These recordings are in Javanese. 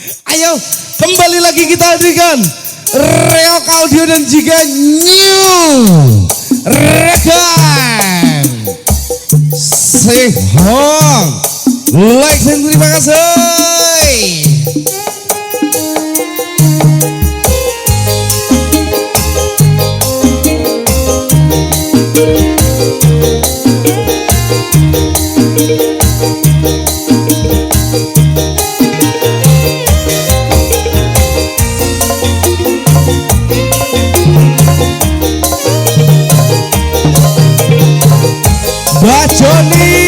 Ayo kembali lagi kita hadirkan Reok Audio dan juga New Rekan Sehong like dan terima kasih. Bajoni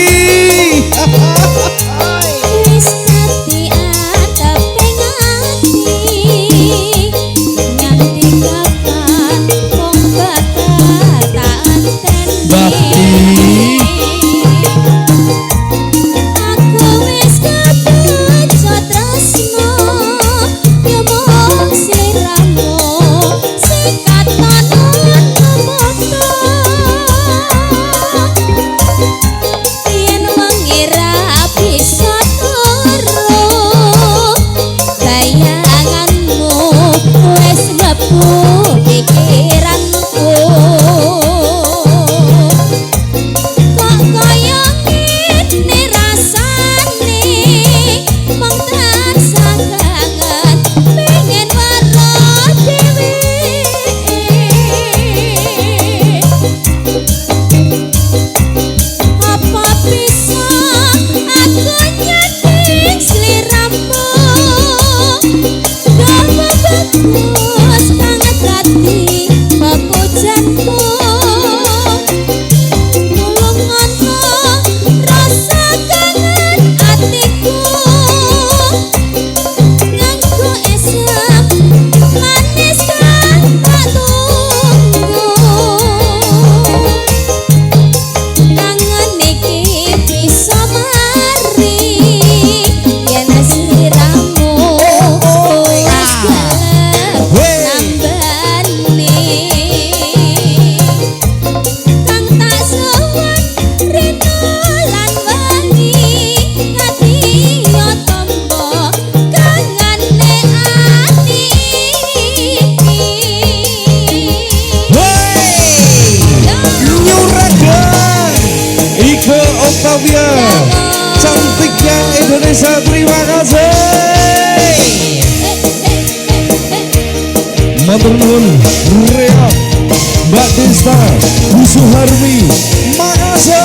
wis dadi anteping ati nganti kapan wong bakal tak anteni aku wis kepecut tresno yo mung sliramu sing katonan kemoto yen mengira bisa turu bayanganmu wis mlebu pikiranku kok kaya ngene rasane mung tansah kangen pengen weruh dhewe apa bisa aku nyeting sliramu gawa bagus banget hati pepujanku tulung ngono rasa kangen hatiku nganggo esem manis kan tak tunggu kangen iki bisa mari yen sliramu wis gelem nambani kang tak suwun rino lan wengi ngati yo tombo kangane ati New Rekan Ike Octavia cantiknya Indonesia terima kasih. Matur nuwun Reok Mbak Desta Bu Suharmi makasih.